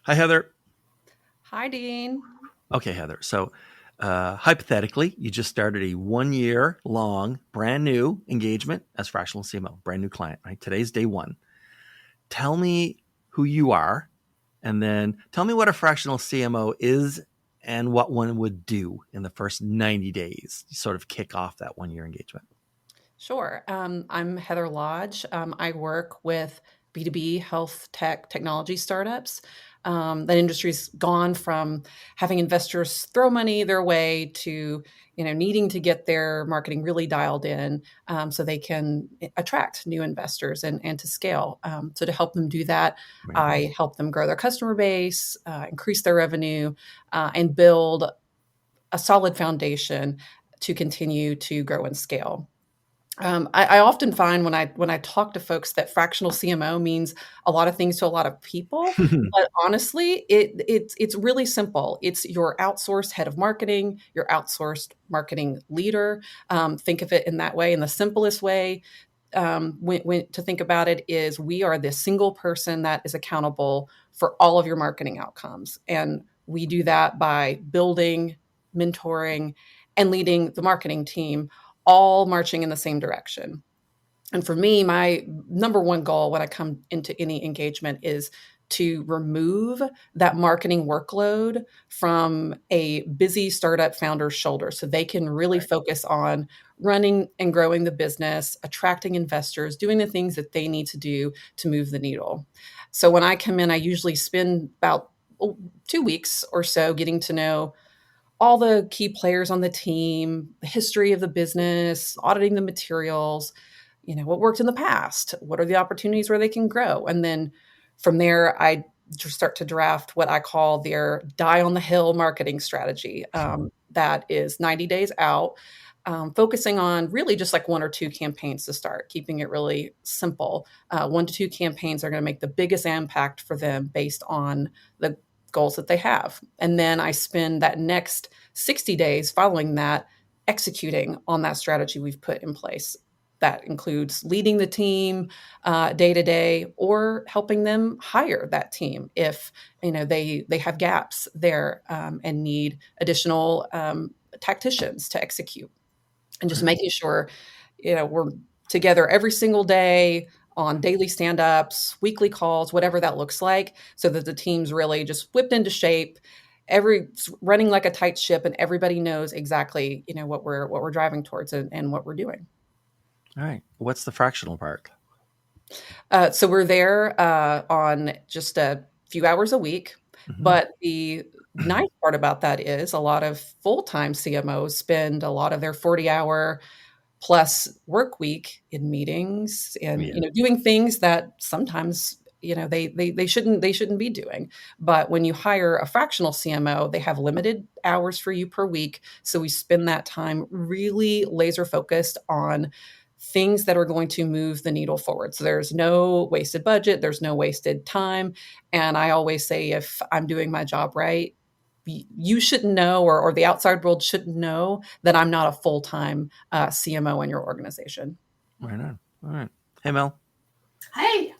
Hi, Heather. Hi, Dean. Okay, Heather. So, hypothetically, you just started a 1 year long, brand new engagement as fractional CMO, brand new client, right? Today's day one. Tell me who you are, and then tell me what a fractional CMO is and what one would do in the first 90 days to sort of kick off that 1 year engagement. Sure. I'm Heather Lodge. I work with B2B health tech technology startups. That industry's gone from having investors throw money their way to, needing to get their marketing really dialed in so they can attract new investors and to scale. So to help them do that, Right. I help them grow their customer base, increase their revenue, and build a solid foundation to continue to grow and scale. I often find when I talk to folks that fractional CMO means a lot of things to a lot of people, but honestly, it's really simple. It's your outsourced head of marketing, your outsourced marketing leader. Think of it in that way. In the simplest way, when to think about it is we are the single person that is accountable for all of your marketing outcomes, and we do that by building, mentoring, and leading the marketing team all marching in the same direction. And for me, my number one goal when I come into any engagement is to remove that marketing workload from a busy startup founder's shoulders so they can really Right. focus on running and growing the business, attracting investors, doing the things that they need to do to move the needle. So when I come in, I usually spend about 2 weeks or so getting to know all the key players on the team, the history of the business, auditing the materials, what worked in the past, what are the opportunities where they can grow. And then from there, I just start to draft what I call their die on the hill marketing strategy. That is 90 days out, focusing on really just like one or two campaigns to start, keeping it really simple. 1 to 2 campaigns are going to make the biggest impact for them based on the goals that they have. And then I spend that next 60 days following that executing on that strategy we've put in place. That includes leading the team day to day or helping them hire that team if they have gaps there and need additional tacticians to execute, and just Right. making sure we're together every single day on daily stand-ups, weekly calls, whatever that looks like, so that the team's really just whipped into shape, every running like a tight ship, and everybody knows exactly what we're driving towards and what we're doing. All right. What's the fractional part? So we're there on just a few hours a week. Hmm. But the nice part about that is a lot of full-time CMOs spend a lot of their 40-hour plus work week in meetings and Yeah. doing things that sometimes they shouldn't be doing. But when you hire a fractional CMO, they have limited hours for you per week, so we spend that time really laser focused on things that are going to move the needle forward. So there's no wasted budget, there's no wasted time. And I always say, if I'm doing my job right, you shouldn't know, or the outside world shouldn't know that I'm not a full-time CMO in your organization. Right on. All right. Hey, Mel. Hey,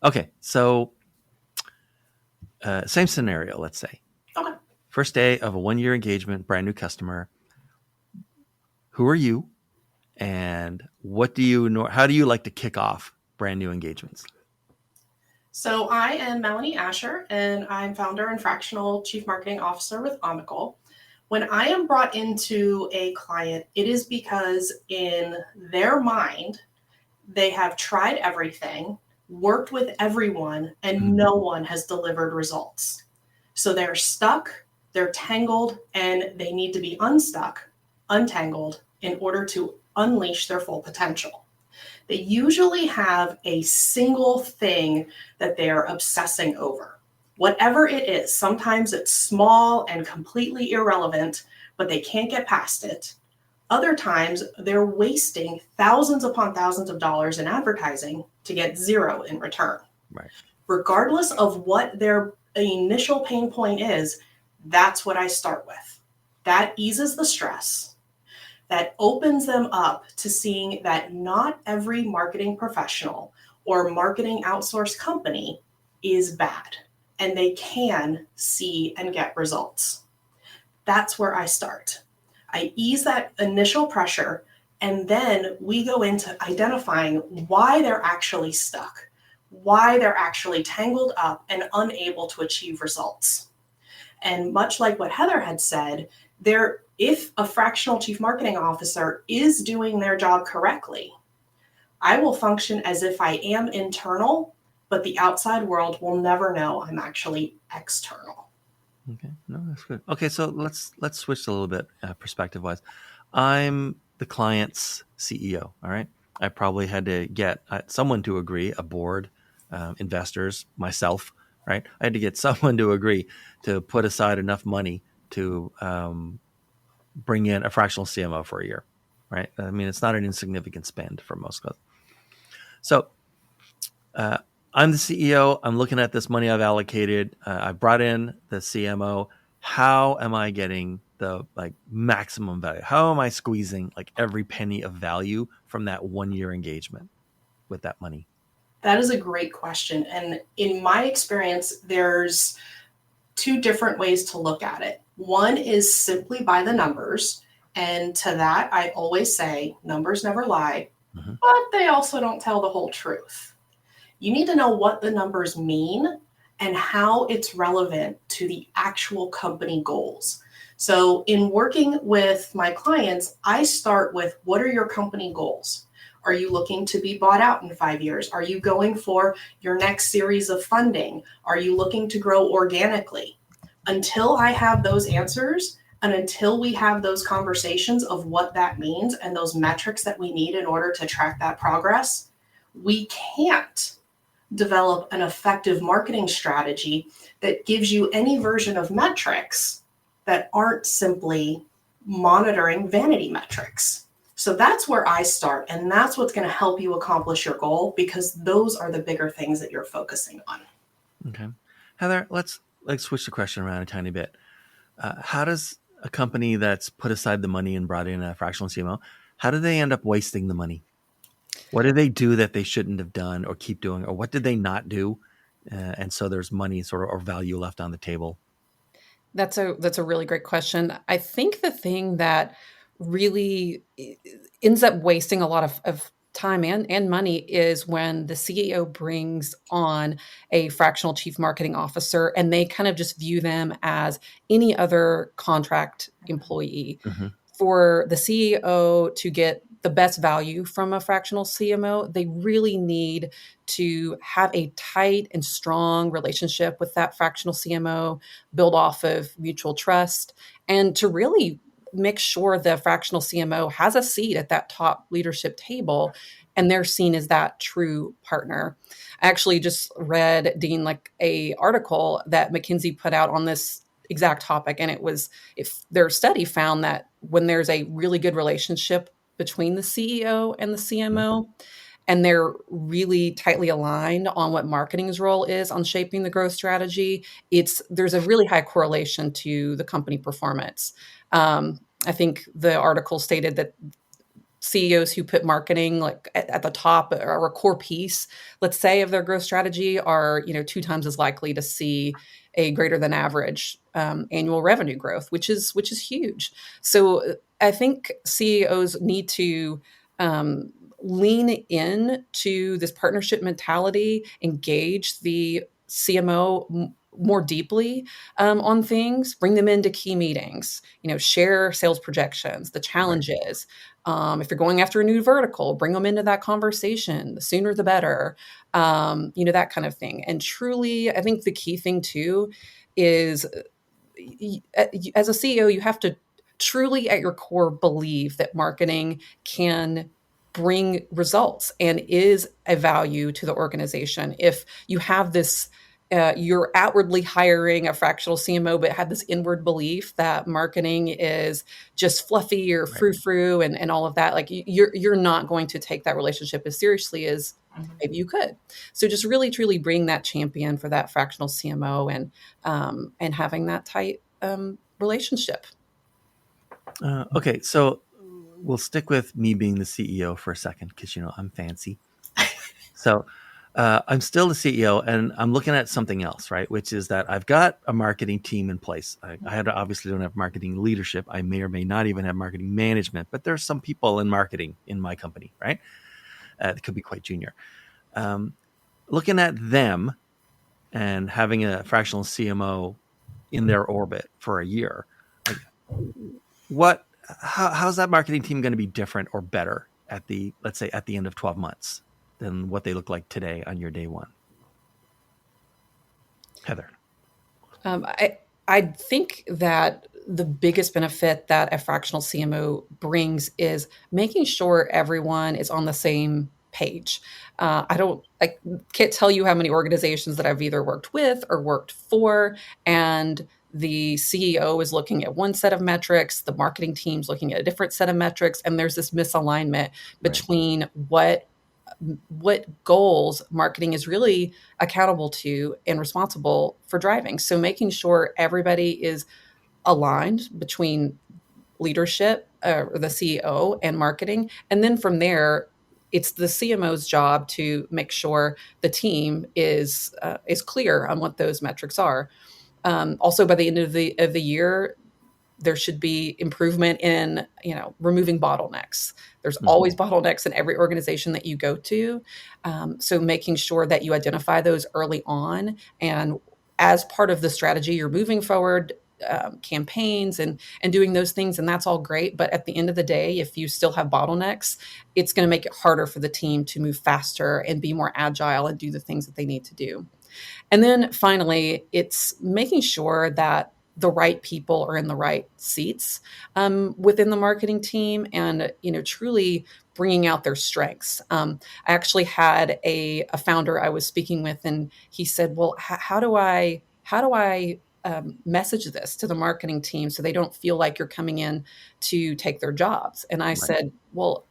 Okay. So, same scenario, let's say. okay. First day of a 1 year engagement, brand new customer. Who are you? And what do you know? How do you like to kick off brand new engagements? So I am Melanie Asher, and I'm founder and fractional chief marketing officer with Omical. When I am brought into a client, it is because in their mind, they have tried everything, worked with everyone, and Mhm. no one has delivered results. So they're stuck, they're tangled, and they need to be unstuck, untangled in order to unleash their full potential. They usually have a single thing that they're obsessing over. Whatever it is, sometimes it's small and completely irrelevant, but they can't get past it. Other times, they're wasting thousands upon thousands of dollars in advertising to get zero in return. Right. Regardless of what their initial pain point is, that's what I start with. That eases the stress. That opens them up to seeing that not every marketing professional or marketing outsource company is bad. and they can see and get results. That's where I start. I ease that initial pressure, and then we go into identifying why they're actually stuck, why they're actually tangled up and unable to achieve results. And much like what Heather had said, if a fractional chief marketing officer is doing their job correctly, I will function as if I am internal, but the outside world will never know I'm actually external. Okay, no, that's good. Okay, so let's switch a little bit perspective wise. I'm the client's CEO. All right, I probably had to get someone to agree, a board, investors, myself. Right, I had to get someone to agree to put aside enough money to bring in a fractional CMO for a year. Right, I mean it's not an insignificant spend for most of us. So I'm the CEO. I'm looking at this money I've allocated. I brought in the CMO. How am I getting the maximum value? How am I squeezing every penny of value from that 1 year engagement with that money? That is a great question. And in my experience, there's two different ways to look at it. One is simply by the numbers. And to that, I always say numbers never lie, but they also don't tell the whole truth. You need to know what the numbers mean and how it's relevant to the actual company goals. So in working with my clients, I start with what are your company goals? Are you looking to be bought out in 5 years? Are you going for your next series of funding? Are you looking to grow organically? Until I have those answers, and until we have those conversations of what that means and those metrics that we need in order to track that progress, we can't develop an effective marketing strategy that gives you any version of metrics that aren't simply monitoring vanity metrics. So that's where I start, and that's what's going to help you accomplish your goal, because those are the bigger things that you're focusing on. Okay, Heather, let's switch the question around a tiny bit. How does a company that's put aside the money and brought in a fractional CMO, how do they end up wasting the money? What do they do that they shouldn't have done or keep doing? Or what did they not do? And so there's money sort of or value left on the table. That's a really great question. I think the thing that really ends up wasting a lot of time and money is when the CEO brings on a fractional chief marketing officer and they kind of just view them as any other contract employee. Mm-hmm. For the CEO to get the best value from a fractional CMO, they really need to have a tight and strong relationship with that fractional CMO, build off of mutual trust, and to really make sure the fractional CMO has a seat at that top leadership table and they're seen as that true partner. I actually just read, Dean, a article that McKinsey put out on this exact topic, and it was, if their study found that when there's a really good relationship between the CEO and the CMO, and they're really tightly aligned on what marketing's role is on shaping the growth strategy, there's a really high correlation to the company performance. I think the article stated that CEOs who put marketing at the top or a core piece, let's say, of their growth strategy are 2 times as likely to see a greater than average annual revenue growth, which is huge. So I think CEOs need to lean in to this partnership mentality, engage the CMO more deeply on things, bring them into key meetings, share sales projections, the challenges. If you're going after a new vertical, bring them into that conversation. The sooner, the better. That kind of thing. And truly, I think the key thing too is, as a CEO, you have to truly at your core believe that marketing can bring results and is a value to the organization. If you have this, you're outwardly hiring a fractional CMO, but have this inward belief that marketing is just fluffy or frou-frou and all of that, you're not going to take that relationship as seriously as maybe you could. So just really, truly bring that champion for that fractional CMO and having that tight relationship. Okay, so we'll stick with me being the CEO for a second because I'm fancy. So I'm still the CEO, and I'm looking at something else, right? Which is that I've got a marketing team in place. Obviously don't have marketing leadership. I may or may not even have marketing management, but there's some people in marketing in my company, right? It could be quite junior. Looking at them and having a fractional CMO in their orbit for a year, like how's that marketing team going to be different or better at let's say at the end of 12 months than what they look like today on your day one? Heather. I think that the biggest benefit that a fractional CMO brings is making sure everyone is on the same page. I can't tell you how many organizations that I've either worked with or worked for, and the CEO is looking at one set of metrics, the marketing team's looking at a different set of metrics, and there's this misalignment between what goals marketing is really accountable to and responsible for driving. So making sure everybody is aligned between leadership, or the CEO and marketing. And then from there, it's the CMO's job to make sure the team is clear on what those metrics are. Also, by the end of the year, there should be improvement in removing bottlenecks. There's always bottlenecks in every organization that you go to, so making sure that you identify those early on, and as part of the strategy you're moving forward, campaigns and doing those things, and that's all great, but at the end of the day, if you still have bottlenecks, it's going to make it harder for the team to move faster and be more agile and do the things that they need to do. And then finally, it's making sure that the right people are in the right seats within the marketing team, and truly bringing out their strengths. I actually had a founder I was speaking with, and he said, "Well, how do I message this to the marketing team so they don't feel like you're coming in to take their jobs?" And I said, "Well,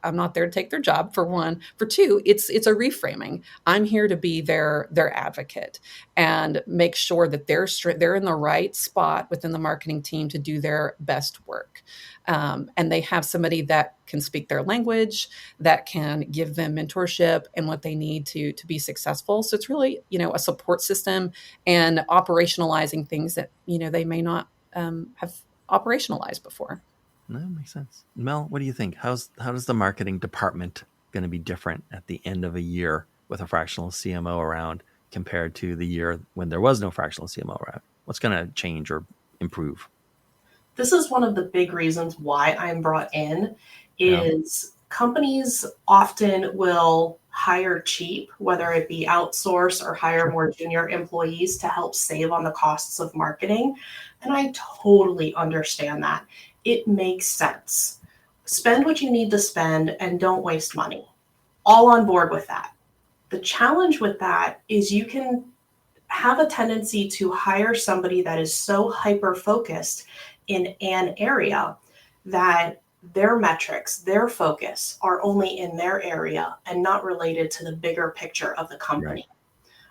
I'm not there to take their job, for one. For two, it's a reframing. I'm here to be their advocate and make sure that they're in the right spot within the marketing team to do their best work, and they have somebody that can speak their language, that can give them mentorship and what they need to be successful." So it's really a support system and operationalizing things that they may not have operationalized before. No, that makes sense. Mel, what do you think? How does the marketing department going to be different at the end of a year with a fractional CMO around compared to the year when there was no fractional CMO around? What's going to change or improve? This is one of the big reasons why I'm brought in is companies often will hire cheap, whether it be outsource or hire more junior employees to help save on the costs of marketing. And I totally understand that. It makes sense. Spend what you need to spend and don't waste money. All on board with that. The challenge with that is you can have a tendency to hire somebody that is so hyper-focused in an area that their metrics, their focus are only in their area and not related to the bigger picture of the company.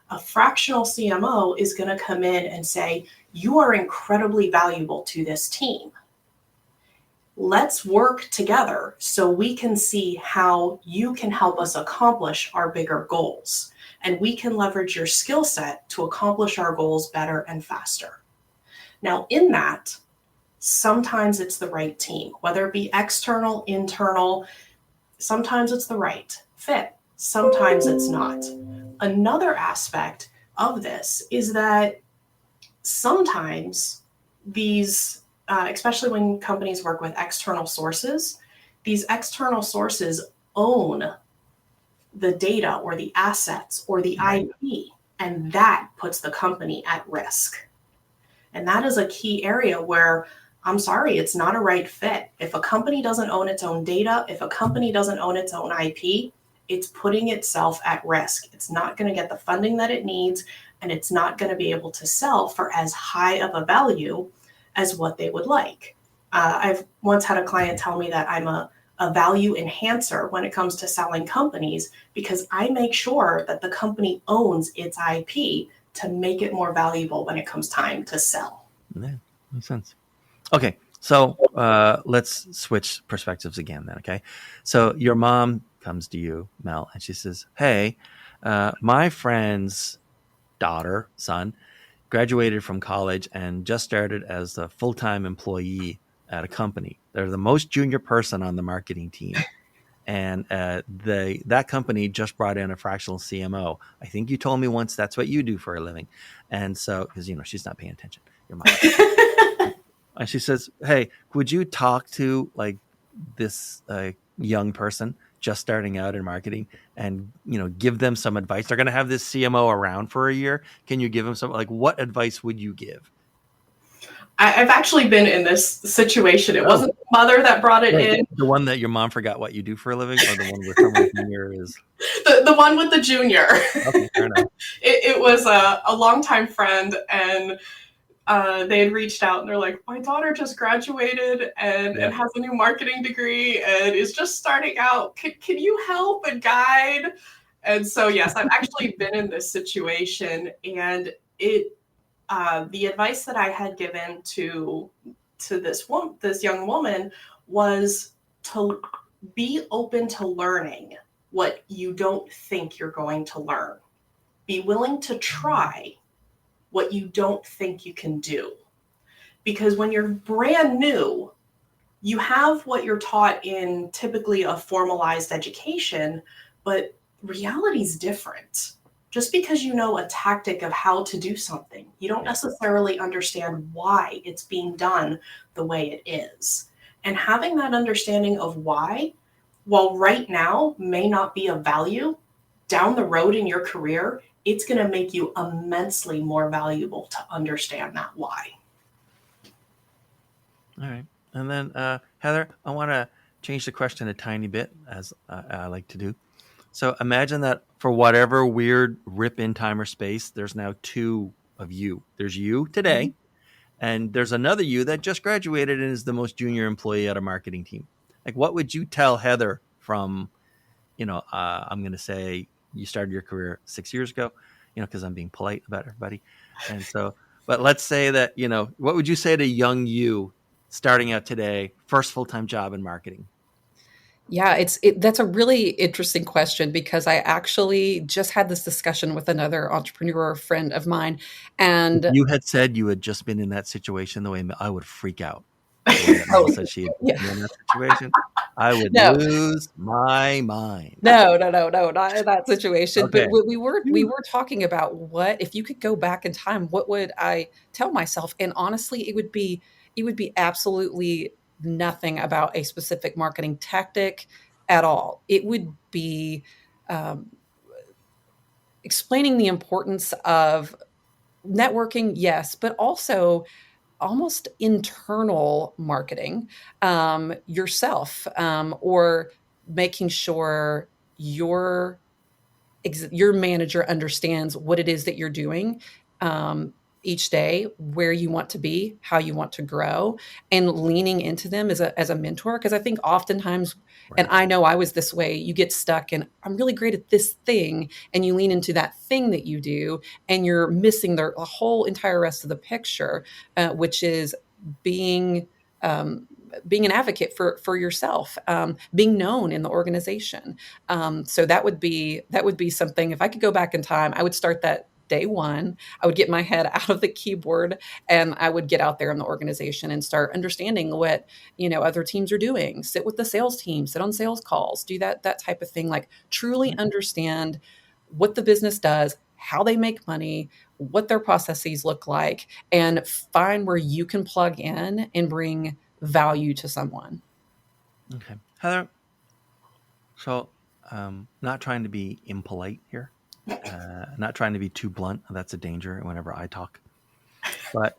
Right. A fractional CMO is going to come in and say, "You are incredibly valuable to this team. Let's work together so we can see how you can help us accomplish our bigger goals. And we can leverage your skill set to accomplish our goals better and faster." Now, in that, sometimes it's the right team, whether it be external, internal, sometimes it's the right fit, sometimes it's not. Another aspect of this is that sometimes these, especially when companies work with external sources, these external sources own the data or the assets or the IP, and that puts the company at risk. And that is a key area where, I'm sorry, it's not a right fit. If a company doesn't own its own data, if a company doesn't own its own IP, it's putting itself at risk. It's not going to get the funding that it needs, and it's not going to be able to sell for as high of a value as what they would like. I've once had a client tell me that I'm a value enhancer when it comes to selling companies, because I make sure that the company owns its IP to make it more valuable when it comes time to sell. Yeah, makes sense. Okay, so let's switch perspectives again then, okay? So your mom comes to you, Mel, and she says, "Hey, My friend's daughter, son, graduated from college and just started as a full time employee at a company. They're the most junior person on the marketing team. And that company just brought in a fractional CMO. I think you told me once that's what you do for a living. And so, because, she's not paying attention, your mom. And she says, "Hey, would you talk to like this young person just starting out in marketing and give them some advice? They're going to have this CMO around for a year. Can you give them some what advice would you give?" I've actually been in this situation. It wasn't the mother that brought it in. The one that your mom forgot what you do for a living, or the one where someone junior is the one with the junior. Okay, fair enough. It was a longtime friend, and they had reached out and they're like, my daughter just graduated and has a new marketing degree and is just starting out. Can you help and guide? And so, yes, I've actually been in this situation, and the advice that I had given to this young woman was to be open to learning what you don't think you're going to learn. Be willing to try what you don't think you can do. Because when you're brand new, you have what you're taught in typically a formalized education, but reality's different. Just because you know a tactic of how to do something, you don't necessarily understand why it's being done the way it is. And having that understanding of why, while right now may not be of value, down the road in your career, it's going to make you immensely more valuable to understand that why. All right. And then, Heather, I want to change the question a tiny bit, as I like to do. So imagine that for whatever weird rip in time or space, there's now two of you. There's you today, and there's another you that just graduated and is the most junior employee at a marketing team. Like, what would you tell Heather from, I'm going to say you started your career 6 years ago, because I'm being polite about everybody. And so, but let's say that, what would you say to young you starting out today, first full-time job in marketing? Yeah, that's a really interesting question because I actually just had this discussion with another entrepreneur friend of mine, and If you had said you had just been in that situation, the way I would freak out. The way that Mel said she had been in that situation, I would no, lose my mind. no, not in that situation. But Okay. we were talking about what if you could go back in time, what would I tell myself? And honestly, it would be absolutely nothing about a specific marketing tactic at all. It would be um, explaining the importance of networking, yes, but also almost internal marketing yourself, or making sure your manager understands what it is that you're doing each day, where you want to be, how you want to grow, and leaning into them as a mentor. Because I think oftentimes, and I know I was this way, you get stuck and I'm really great at this thing, and you lean into that thing that you do, and you're missing the whole entire rest of the picture, which is being being an advocate for yourself, being known in the organization. So that would be something. If I could go back in time, I would start that day one. I would get my head out of the keyboard and I would get out there in the organization and start understanding what other teams are doing. Sit with the sales team, sit on sales calls, do that type of thing. Like truly understand what the business does, how they make money, what their processes look like, and find where you can plug in and bring value to someone. Okay. Heather, so not trying to be impolite here, not trying to be too blunt. That's a danger whenever I talk. But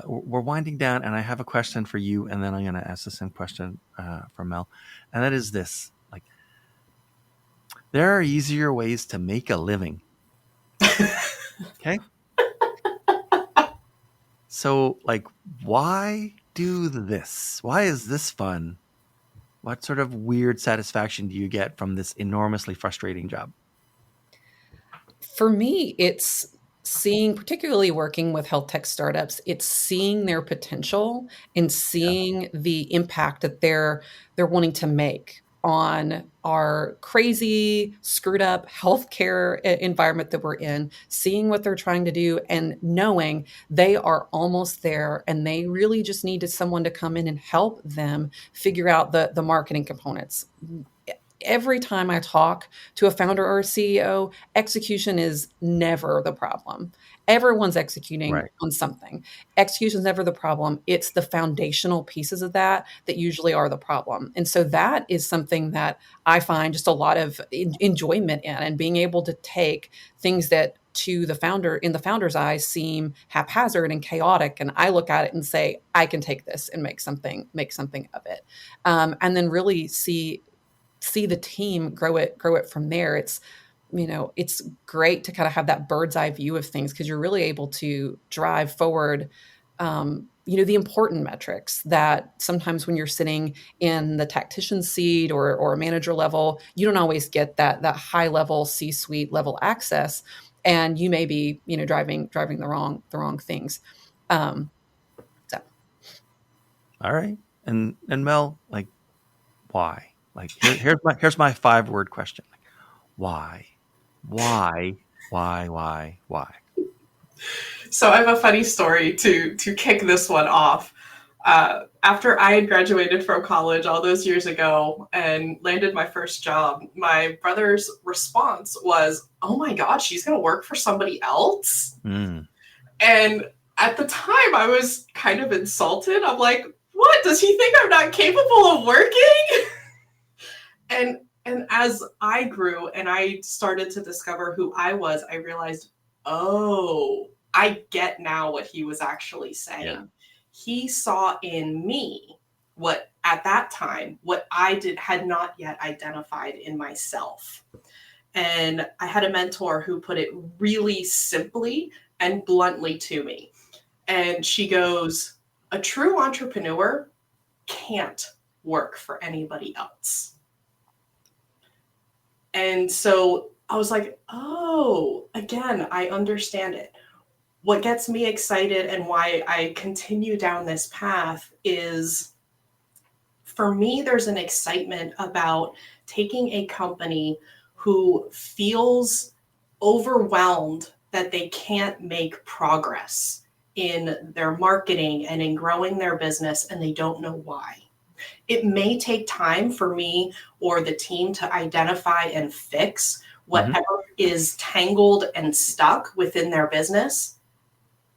we're winding down, and I have a question for you, and then I'm going to ask the same question for Mel. And that is this. Like, there are easier ways to make a living. Okay? So, why do this? Why is this fun? What sort of weird satisfaction do you get from this enormously frustrating job? For me, it's seeing, particularly working with health tech startups, it's seeing their potential and Yeah. seeing the impact that they're wanting to make on our crazy, screwed up healthcare environment that we're in, seeing what they're trying to do and knowing they are almost there and they really just needed someone to come in and help them figure out the marketing components. Every time I talk to a founder or a CEO, execution is never the problem. Everyone's executing Right. on something. Execution is never the problem. It's the foundational pieces of that that usually are the problem. And so that is something that I find just a lot of enjoyment in, and being able to take things that to the founder, in the founder's eyes, seem haphazard and chaotic, and I look at it and say, I can take this and make something of it, and then really see the team grow it from there. It's great to kind of have that bird's eye view of things, because you're really able to drive forward the important metrics that sometimes when you're sitting in the tactician seat or a manager level, you don't always get that high level C-suite level access, and you may be driving the wrong things. So All right. And Mel, like, why? Like, here's my 5-word question. Like, why? Why? So I have a funny story to kick this one off. After I had graduated from college all those years ago and landed my first job, my brother's response was, "Oh my God, she's going to work for somebody else?" Mm. And at the time, I was kind of insulted. I'm like, "What? Does he think I'm not capable of working?" And as I grew and I started to discover who I was, I realized, oh, I get now what he was actually saying. Yeah. He saw in me what at that time what I had not yet identified in myself. And I had a mentor who put it really simply and bluntly to me. And she goes, "A true entrepreneur can't work for anybody else." And so I was like, oh, again, I understand it. What gets me excited and why I continue down this path is, for me, there's an excitement about taking a company who feels overwhelmed that they can't make progress in their marketing and in growing their business, and they don't know why. It may take time for me or the team to identify and fix whatever is tangled and stuck within their business,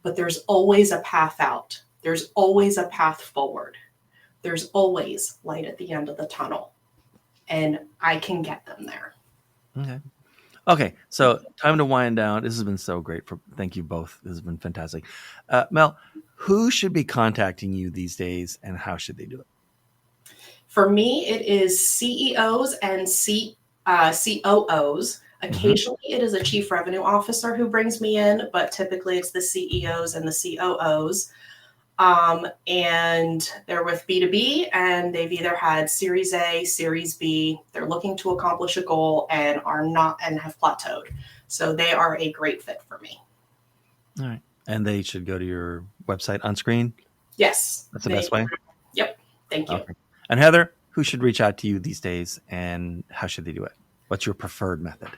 but there's always a path out. There's always a path forward. There's always light at the end of the tunnel, and I can get them there. Okay, so time to wind down. This has been so great. Thank you both. This has been fantastic. Mel, who should be contacting you these days, and how should they do it? For me, it is CEOs and COOs. Occasionally, it is a chief revenue officer who brings me in, but typically it's the CEOs and the COOs. And they're with B2B, and they've either had Series A, Series B. They're looking to accomplish a goal and have plateaued. So they are a great fit for me. All right. And they should go to your website on screen? Yes. That's the best way? Yep. Thank you. Okay. And Heather, who should reach out to you these days, and how should they do it? What's your preferred method?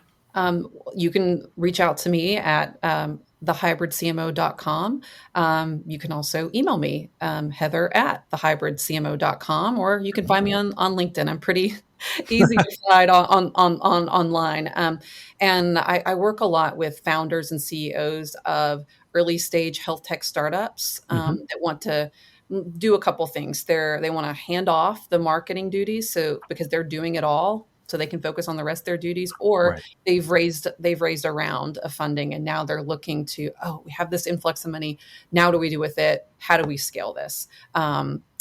You can reach out to me at thehybridcmo.com. You can also email me, Heather at thehybridcmo.com, or you can find me on LinkedIn. I'm pretty easy to find online. And I work a lot with founders and CEOs of early stage health tech startups that want to do a couple things. They want to hand off the marketing duties, so because they're doing it all, so they can focus on the rest of their duties, or they've raised a round of funding and now they're looking to, we have this influx of money. Now, what do we do with it? How do we scale this?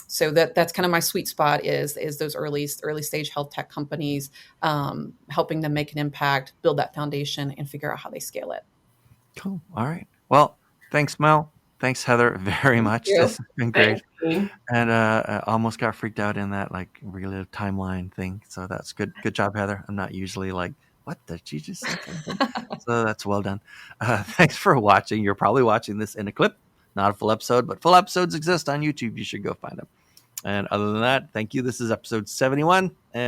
So that's kind of my sweet spot is those early stage health tech companies, helping them make an impact, build that foundation, and figure out how they scale it. Cool. All right. Well, thanks, Mel. Thanks, Heather, very much. This has been great. And I almost got freaked out in that like relative timeline thing. So that's good. Good job, Heather. I'm not usually like, what did she just say? So that's well done. Thanks for watching. You're probably watching this in a clip, not a full episode, but full episodes exist on YouTube. You should go find them. And other than that, thank you. This is episode 71. And